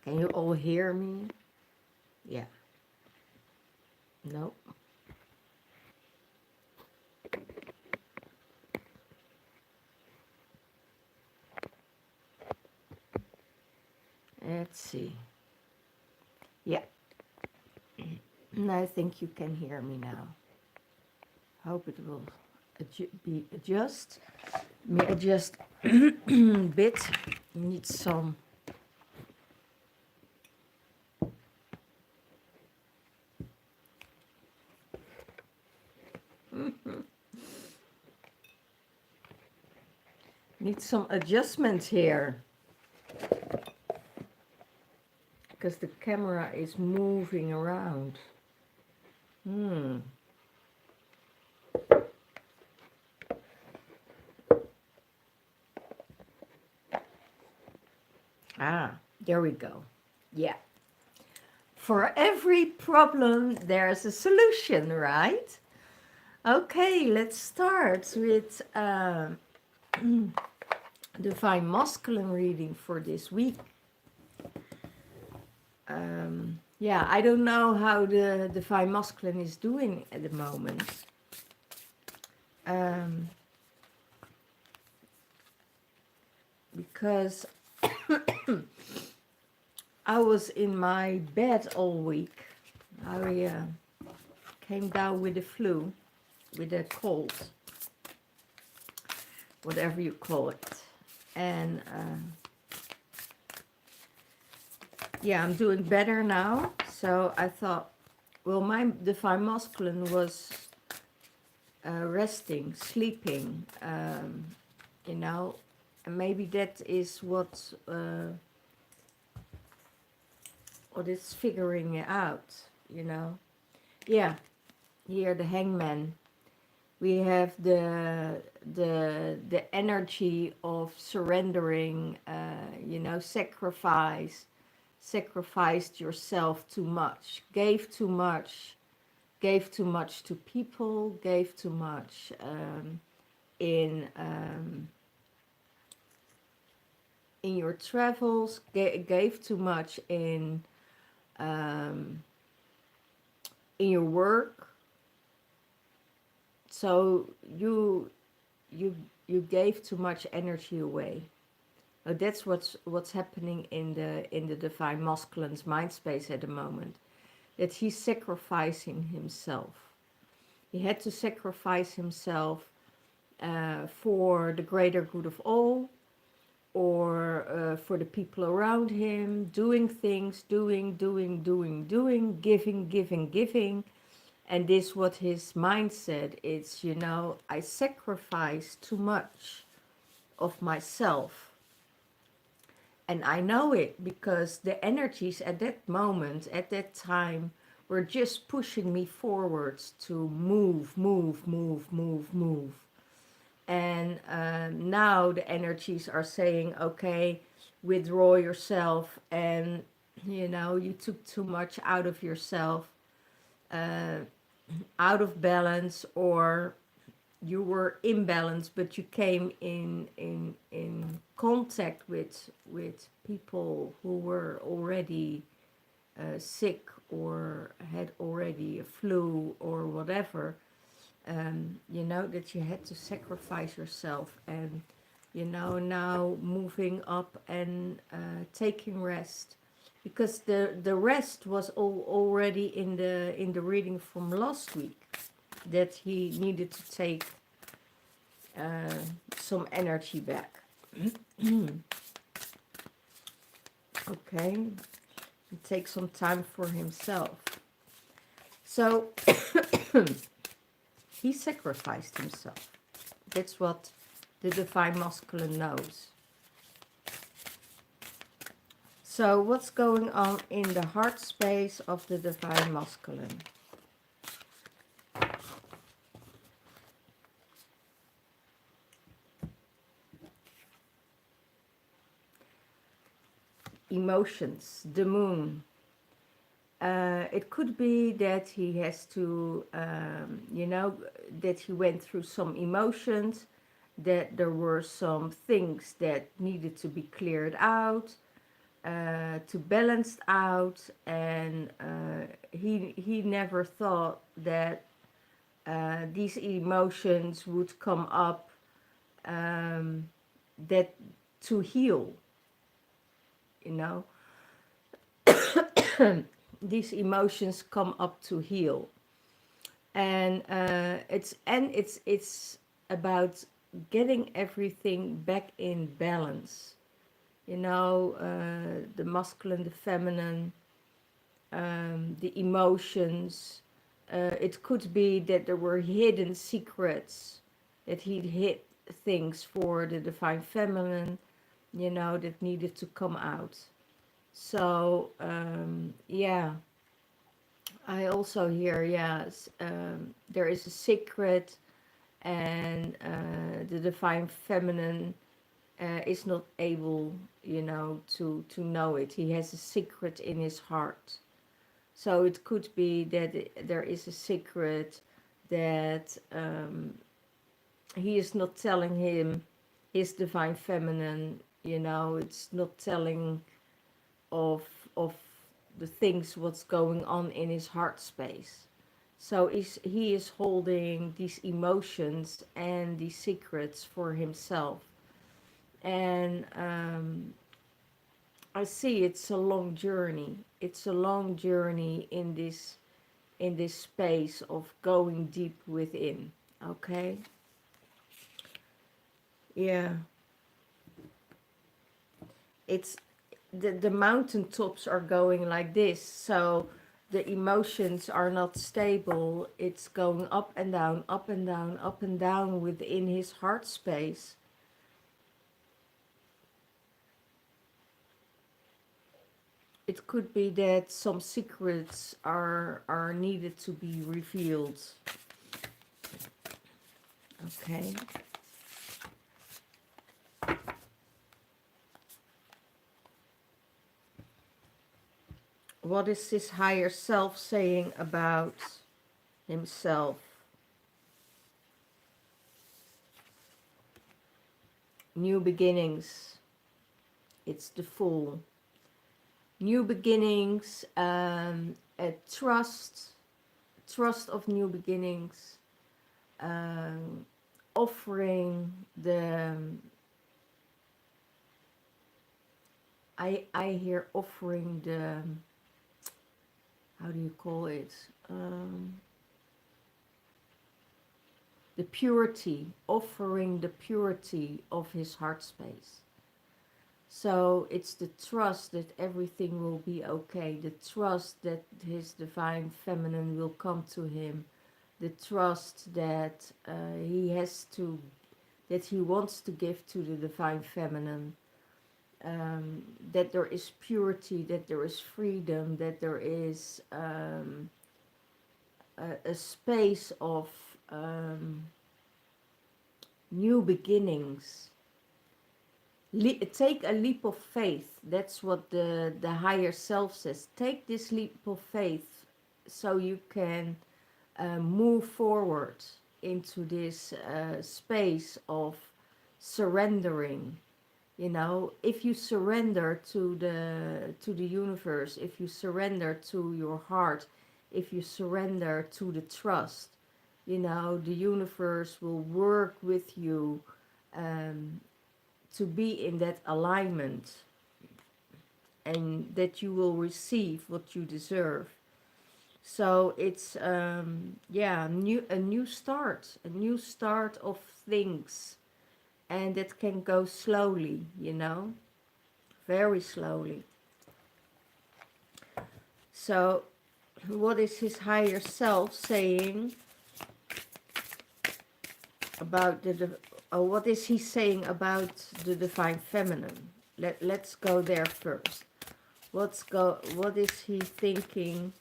Can you all hear me? Yeah. No. Let's see. Yeah. And I think you can hear me now. Hope it will be adjust. Let me adjust a bit. Need some. Need some adjustments here because the camera is moving around. There we go. Yeah. For every problem, there's a solution, right? Okay, let's start with Divine Masculine reading for this week. Yeah, I don't know how the Divine Masculine is doing at the moment. Because I was in my bed all week. I came down with the flu, with a cold, whatever you call it. And yeah, I'm doing better now. So I thought, well, my Divine Masculine was resting, sleeping, you know, and maybe that is what is figuring it out, you know. Yeah, here the Hangman. We have the energy of surrendering, you know, sacrificed yourself too much, gave too much to people, gave too much in your travels, gave too much in your work. So you gave too much energy away. Now that's what's happening in the Divine Masculine's mind space at the moment. That he's sacrificing himself. He had to sacrifice himself for the greater good of all, or for the people around him, doing things, doing, giving. And this is what his mind said. It's, you know, I sacrifice too much of myself. And I know it because the energies at that moment, at that time, were just pushing me forwards to move. And now the energies are saying, okay, withdraw yourself. And, you know, you took too much out of yourself, out of balance, or you were imbalanced, but you came in contact with people who were already sick or had already a flu or whatever. You know, that you had to sacrifice yourself, and, you know, now moving up and taking rest, because the rest was already in the reading from last week, that he needed to take some energy back. Okay, and take some time for himself. So he sacrificed himself. That's what the Divine Masculine knows. So what's going on in the heart space of the Divine Masculine? Emotions, the moon. It could be that he has to, you know, that he went through some emotions, that there were some things that needed to be cleared out, to balance out, and he never thought that these emotions would come up, that to heal, you know. These emotions come up to heal, and it's about getting everything back in balance, you know, the masculine, the feminine, the emotions. It could be that there were hidden secrets, that he hid things for the divine feminine, you know, that needed to come out. So yeah, I also hear, yes, there is a secret, and the divine feminine is not able, you know, to know it. He has a secret in his heart. So it could be that there is a secret that he is not telling him, his divine feminine, you know. It's not telling of of the things what's going on in his heart space. So he is holding these emotions and these secrets for himself. And I see it's a long journey. It's a long journey in this space of going deep within. Okay? Yeah. It's the mountaintops are going like this, so the emotions are not stable. It's going up and down, up and down, up and down within his heart space. It could be that some secrets are needed to be revealed. Okay. What is this higher self saying about himself? New beginnings. It's the Fool. New beginnings, a trust of new beginnings, offering the, I hear offering the, how do you call it, the purity, offering the purity of his heart space. So it's the trust that everything will be okay, the trust that his divine feminine will come to him, the trust that he has to, that he wants to give to the divine feminine, that there is purity, that there is freedom, that there is a space of new beginnings. Take a leap of faith. That's what the higher self says. Take this leap of faith so you can move forward into this space of surrendering. You know, if you surrender to the universe, if you surrender to your heart, if you surrender to the trust, you know, the universe will work with you to be in that alignment, and that you will receive what you deserve. So it's yeah, a new start of things, and that can go slowly, you know, very slowly. So what is his higher self saying about what is he saying about the divine feminine? Let's go there first. What is he thinking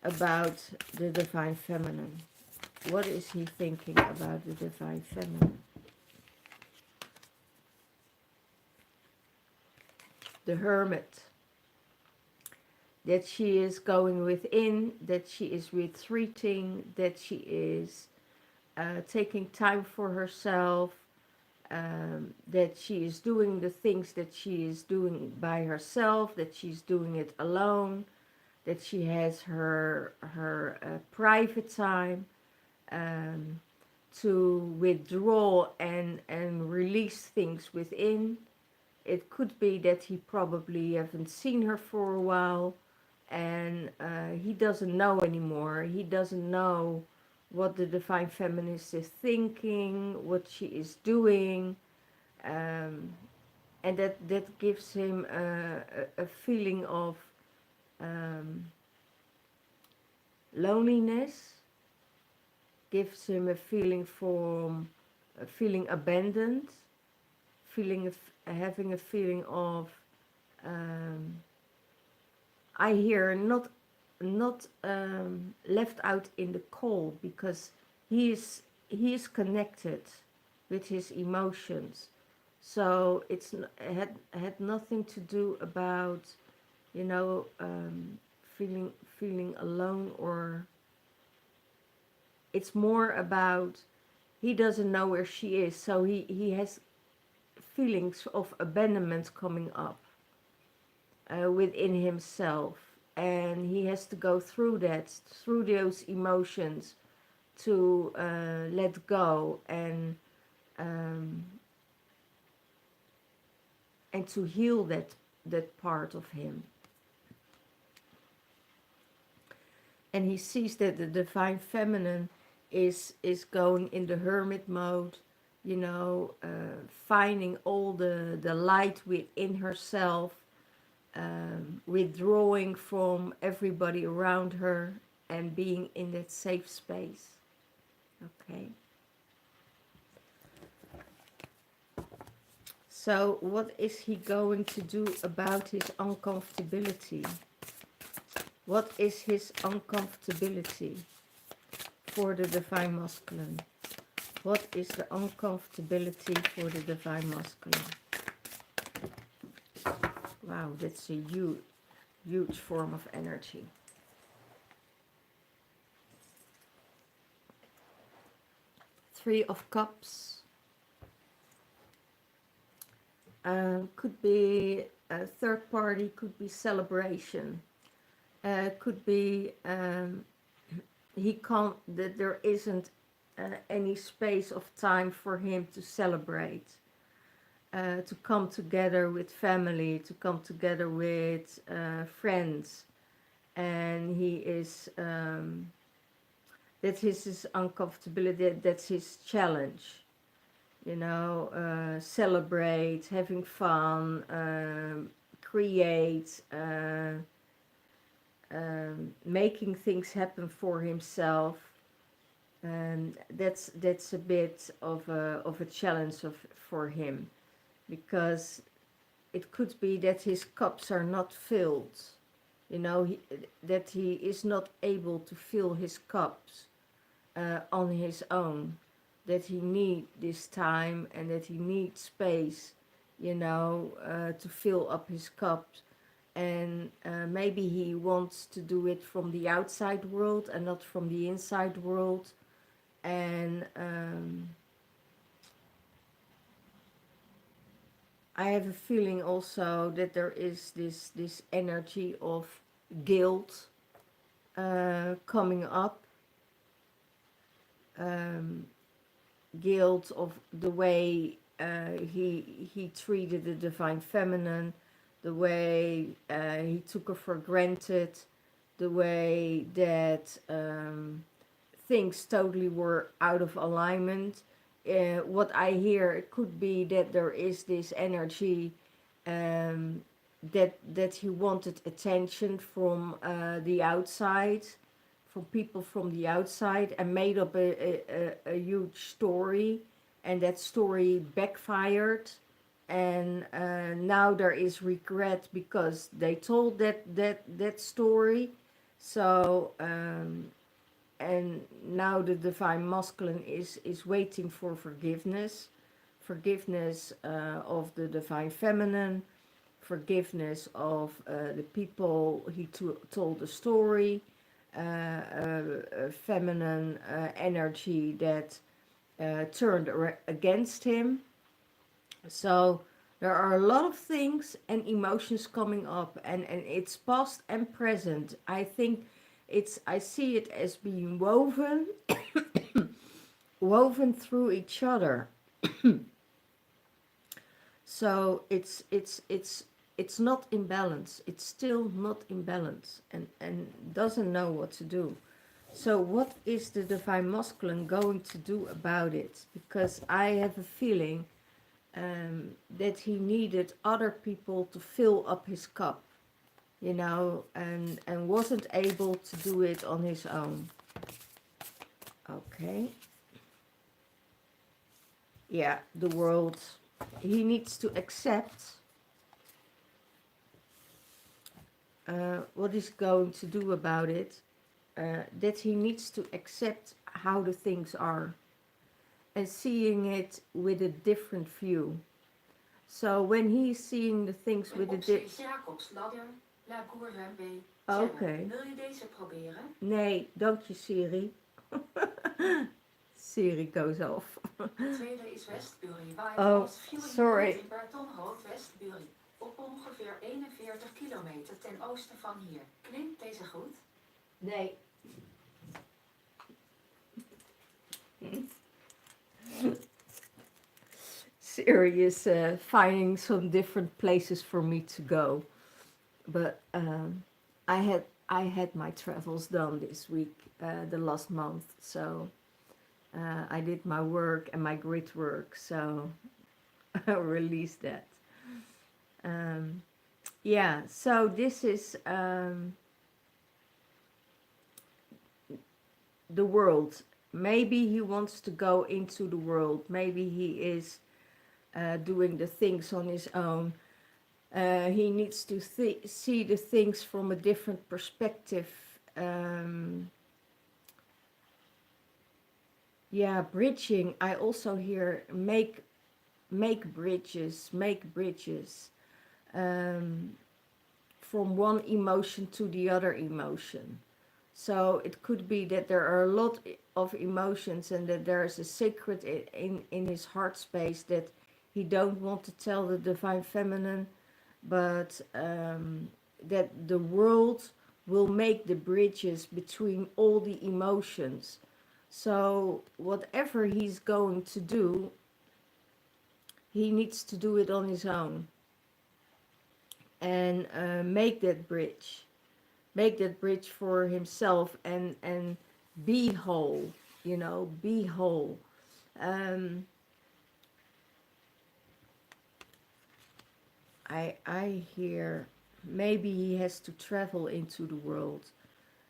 about the divine feminine? What is he thinking about the divine feminine? The Hermit. That she is going within, that she is retreating, that she is taking time for herself, that she is doing the things that she is doing by herself, that she's doing it alone, that she has her private time, um, to withdraw and release things within. It could be that he probably haven't seen her for a while, and he doesn't know anymore. He doesn't know what the divine feminist is thinking, what she is doing, um, and that gives him a feeling of um, loneliness, gives him a feeling from feeling abandoned, feeling of having a feeling of um, I hear not left out in the cold, because he is connected with his emotions. So had nothing to do about, you know, feeling alone, or it's more about he doesn't know where she is, so he has feelings of abandonment coming up within himself, and he has to go through through those emotions to let go um, and to heal that part of him. And he sees that the divine feminine is going in the hermit mode, you know, finding all the light within herself, withdrawing from everybody around her and being in that safe space. Okay. So what is he going to do about his uncomfortability? What is his uncomfortability for the divine masculine? What is the uncomfortability for the divine masculine? Wow, that's a huge form of energy. Three of Cups. Could be a third party, could be celebration. Could be he can't, that there isn't any space of time for him to celebrate, to come together with family, to come together with friends, and he is that is his uncomfortability, that's his challenge, you know, celebrate, having fun, create, making things happen for himself. And that's a bit of a challenge for him, because it could be that his cups are not filled, you know, that he is not able to fill his cups on his own, that he needs this time and that he needs space, you know, to fill up his cups. And maybe he wants to do it from the outside world and not from the inside world. And I have a feeling also that there is this energy of guilt coming up, guilt of the way he treated the divine feminine, the way he took her for granted, the way that things totally were out of alignment. What I hear, it could be that there is this energy that he wanted attention from the outside, from people from the outside, and made up a huge story, and that story backfired. And now there is regret because they told that story. So and now the divine masculine is waiting for forgiveness of the divine feminine, forgiveness of the people he told the story, feminine energy that turned against him. So there are a lot of things and emotions coming up, and it's past and present. I think I see it as being woven through each other. So it's not in balance. It's still not in balance, and doesn't know what to do. So what is the divine masculine going to do about it? Because I have a feeling that he needed other people to fill up his cup, you know, and wasn't able to do it on his own. Okay. Yeah, the world. He needs to accept what he's going to do about it. That he needs to accept how the things are and seeing it with a different view. So when he's seeing the things with a Okay. Wil je deze proberen? Nee, dank je Siri. Siri goes off. De tweede is Westbury, waar het sorry. Per tonhoofd Westbury. Op ongeveer 41 kilometer ten oosten van hier. Klinkt deze goed? Nee. Siri is finding some different places for me to go, but I had my travels done this week, the last month, so I did my work and my grit work, so I released that. Yeah, so this is the world. Maybe he wants to go into the world. Maybe he is doing the things on his own. He needs to see the things from a different perspective. Yeah, bridging. I also hear make bridges, from one emotion to the other emotion. So it could be that there are a lot of emotions and that there is a secret in his heart space that he don't want to tell the divine feminine, but that the world will make the bridges between all the emotions. So whatever he's going to do, he needs to do it on his own and make that bridge for himself and be whole, you know, be whole. I hear maybe he has to travel into the world.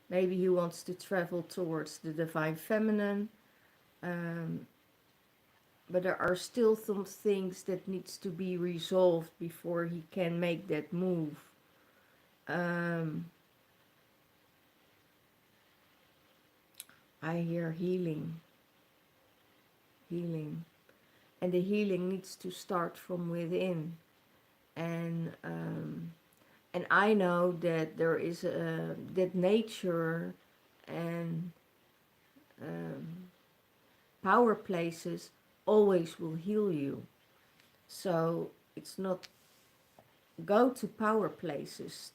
Maybe he wants to travel towards the divine feminine. But there are still some things that needs to be resolved before he can make that move. I hear healing. And the healing needs to start from within. And I know that there is that nature and power places always will heal you. So it's not go to power places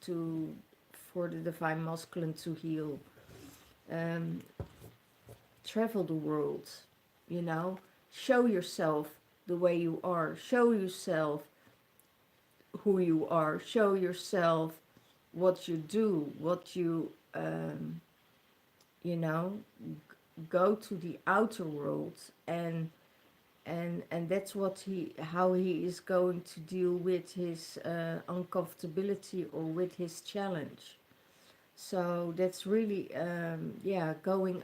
for the divine masculine to heal. Travel the world, you know, show yourself the way you are, show yourself who you are, show yourself what you do, what you you know, go to the outer world, and that's how he is going to deal with his uncomfortability or with his challenge. So that's really going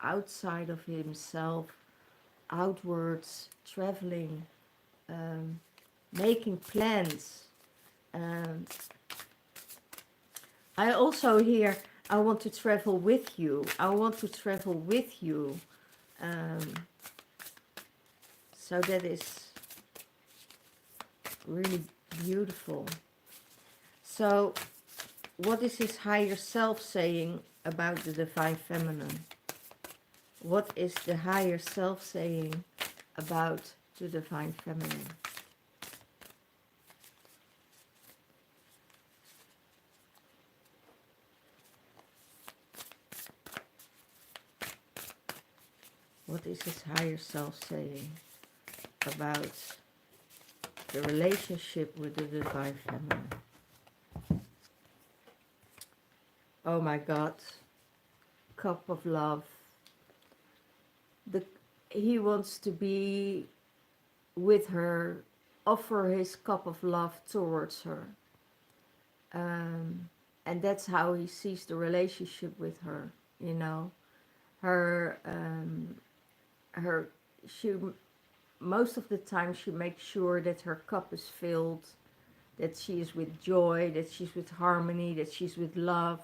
outside of himself, outwards, traveling, making plans. I also hear, I want to travel with you. I want to travel with you. So that is really beautiful. So what is his higher self saying about the divine feminine? What is the higher self saying about the divine feminine? What is his higher self saying about the relationship with the divine feminine? Oh my God, cup of love. He wants to be with her, offer his cup of love towards her. And that's how he sees the relationship with her, you know. Her, her, she, most of the time she makes sure that her cup is filled, that she is with joy, that she's with harmony, that she's with love,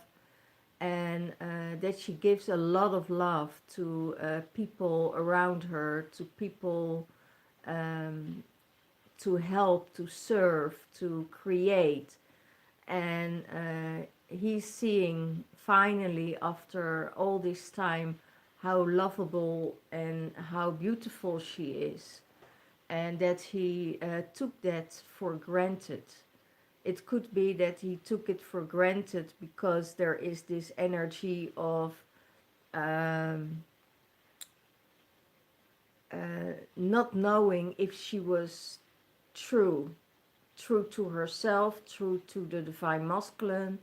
and that she gives a lot of love to people around her, to people, to help, to serve, to create. And he's seeing finally, after all this time, how lovable and how beautiful she is, and that he took that for granted. It could be that he took it for granted because there is this energy of um, not knowing if she was true, true to herself, true to the divine masculine.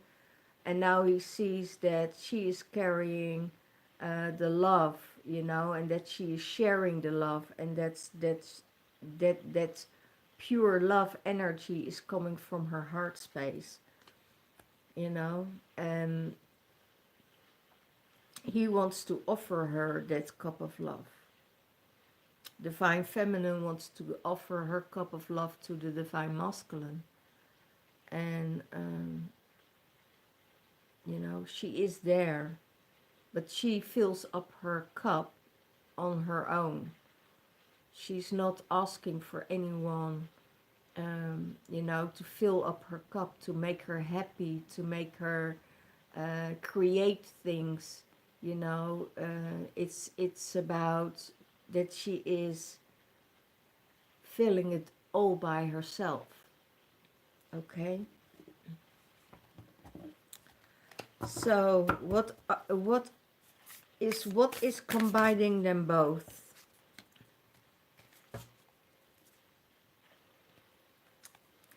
And now he sees that she is carrying the love, you know, and that she is sharing the love, and that pure love energy is coming from her heart space, you know. And he wants to offer her that cup of love. Divine feminine wants to offer her cup of love to the divine masculine. And you know, she is there, but she fills up her cup on her own. She's not asking for anyone, you know, to fill up her cup, to make her happy, to make her create things. You know, it's about that she is filling it all by herself. Okay. So what is combining them both?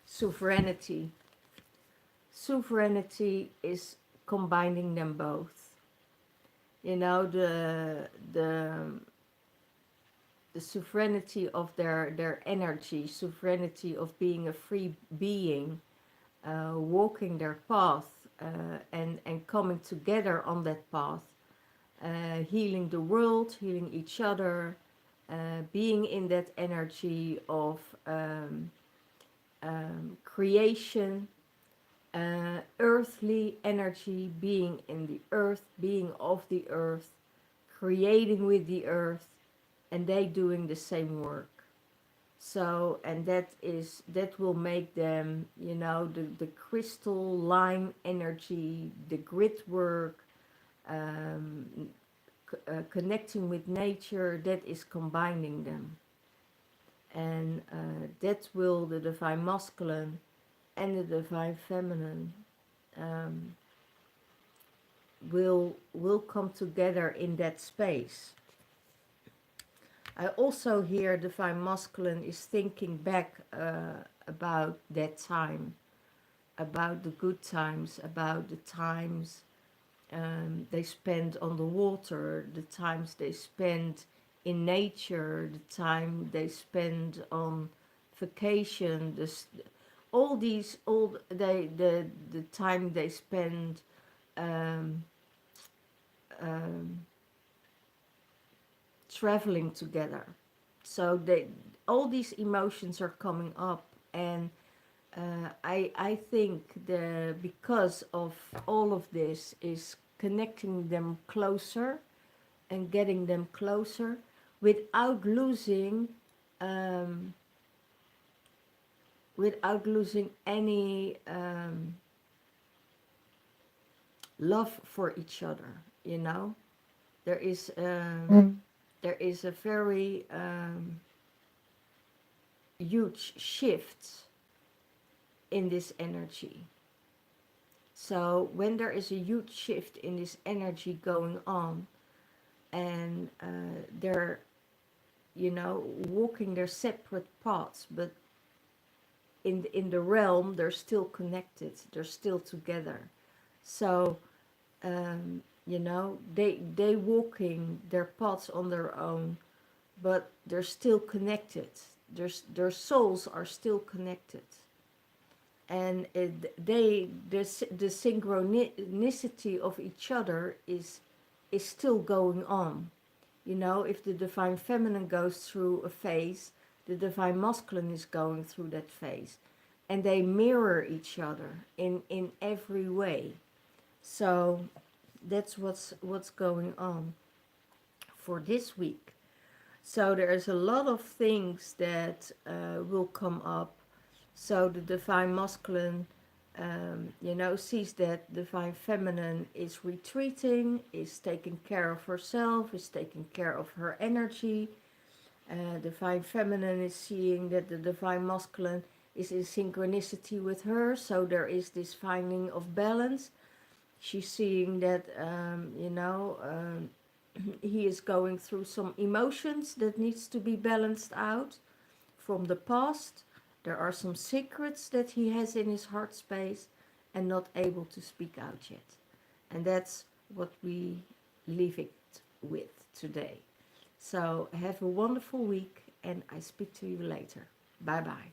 Sovereignty. Sovereignty is combining them both. You know, the sovereignty of their energy, sovereignty of being a free being, walking their path, and coming together on that path, healing the world, healing each other, being in that energy of creation, earthly energy, being in the earth, being of the earth, creating with the earth, and they doing the same work. So, and that will make them, you know, the crystal line energy, the grit work, connecting with nature, that is combining them. And that will the divine masculine and the divine feminine will come together in that space. I also hear divine masculine is thinking back about that time, about the good times, about the times they spent on the water, the times they spent in nature, the time they spent on vacation, the time they spend um, um, traveling together. So all these emotions are coming up, and I think because of all of this is connecting them closer and getting them closer without losing um, any love for each other. You know, there is there is a very huge shift in this energy. So when there is a huge shift in this energy going on, and they're, you know, walking their separate paths, but in the realm they're still connected, they're still together. So you know, they walking their paths on their own, but they're still connected. Their souls are still connected, and the synchronicity of each other is still going on. You know, if the divine feminine goes through a phase, the divine masculine is going through that phase, and they mirror each other in every way. So that's what's going on for this week. So there's a lot of things that will come up. So the divine masculine, you know, sees that divine feminine is retreating, is taking care of herself, is taking care of her energy. Divine feminine is seeing that the divine masculine is in synchronicity with her, so there is this finding of balance. She's seeing that, you know, he is going through some emotions that needs to be balanced out from the past. There are some secrets that he has in his heart space and not able to speak out yet. And that's what we leave it with today. So have a wonderful week, and I speak to you later. Bye bye.